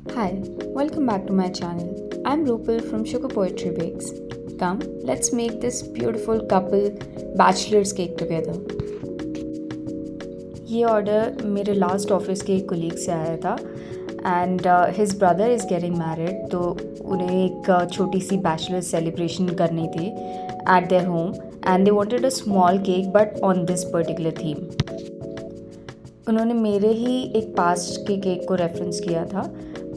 Hi, welcome back to my channel. I'm Rupal from Sugar Poetry Bakes. Come, let's make this beautiful couple bachelor's cake together. ये order मेरे last office के एक colleague से आया था and his brother is getting married, तो उन्हें एक छोटी सी बैचलर सेलिब्रेशन करनी थी eight their home and they wanted a small cake but on this particular theme. उन्होंने मेरे ही एक पास्ट के केक को रेफरेंस किया था.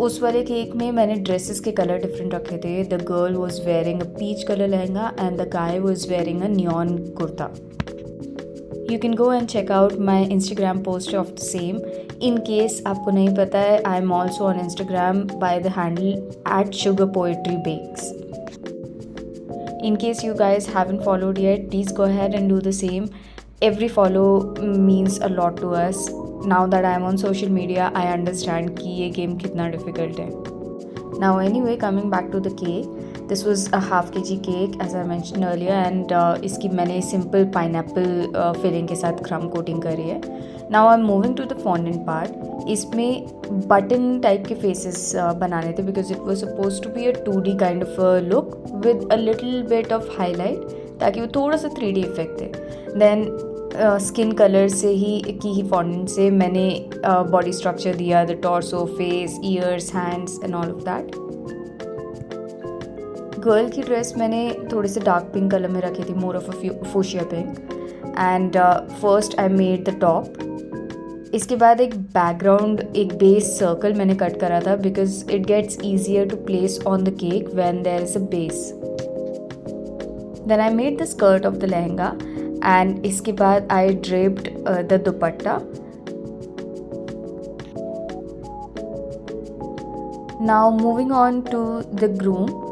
उस वाले केक में मैंने ड्रेसेस के कलर डिफरेंट रखे थे. The girl was wearing a peach colour lehenga and the guy was wearing a neon kurta. You can go and check out my Instagram post of the same. In case आपको नहीं पता है, I am also on Instagram by the handle at sugar poetry bakes. In case you guys haven't followed yet, please go ahead and do the same. Every follow means a lot to us. Now that I am on social media, I understand कि ये game कितना difficult है. Now anyway, coming back to the cake, this was a half kg cake as I mentioned earlier and इसकी मैंने simple pineapple filling के साथ crumb coating करी है. Now I'm moving to the fondant part. इसमें button type के faces बनाने थे because it was suppose to be a 2D kind of look with a little bit of highlight, ताकि वो थोड़ा सा 3D इफेक्ट थे. देन स्किन कलर से ही फॉन्डेंट से मैंने बॉडी स्ट्रक्चर दिया, the torso, face, years, hands and all of that. Girl की ड्रेस मैंने थोड़े से डार्क पिंक कलर में रखी थी, more of a fuchsia pink. And first I made the top. इसके बाद एक बैकग्राउंड, एक बेस सर्कल मैंने कट करा था because it gets easier to place on the cake when there is a base. Then I made the skirt of the lehenga and इसके बाद I draped the dupatta. Now moving on to the groom.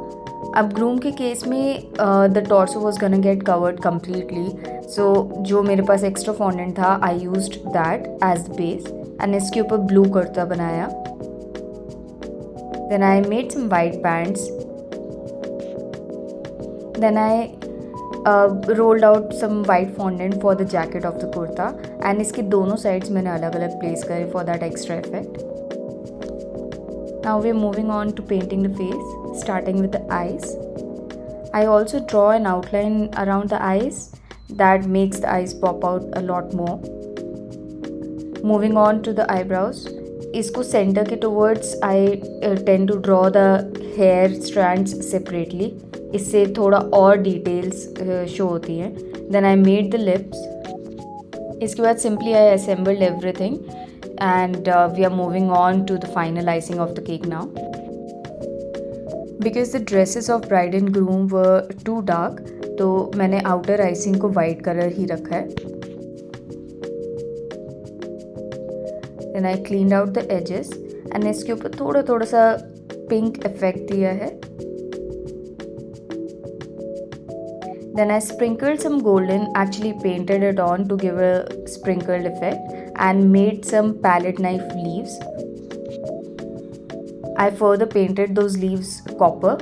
अब groom के case में the torso was gonna get covered completely, so जो मेरे पास extra fondant था I used that as the base and इसके ऊपर ब्लू कुर्ता बनाया. Then I made some white pants. Then I rolled out some white fondant for the jacket of the kurta and इसके दोनों sides मैंने अलग अलग प्लेस करे for that extra effect. Now we are moving on to painting the face, starting with the eyes. I also draw an outline around the eyes that makes the eyes pop out a lot more. Moving on to the eyebrows. इसको center के towards I tend to draw the hair strands separately. इससे थोड़ा और details show होती हैं. Then I made the lips. इसके बाद simply I assembled everything. And we are moving on to the final icing of the cake now. Because the dresses of bride and groom were too dark, तो मैंने outer icing को white color ही रखा है. Then I cleaned out the edges and इसके ऊपर थोड़ा थोड़ा सा pink effect दिया है. Then I sprinkled some golden, actually painted it on to give a sprinkled effect and made some palette knife leaves. I further painted those leaves copper.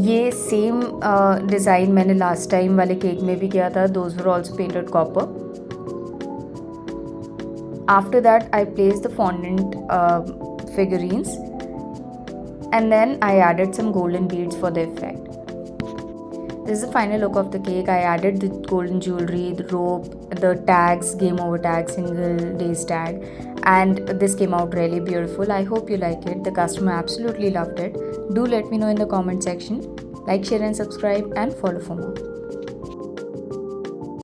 ये same design मैंने last time वाले cake में भी किया था. Those were also painted copper. After that I placed the fondant figurines and then I added some golden beads for the effect. This is the final look of the cake. I added the golden jewelry, the rope, the tags, game over tag, single days tag, and this came out really beautiful. I hope you like it. The customer absolutely loved it. Do let me know in the comment section. Like, share and subscribe and follow for more.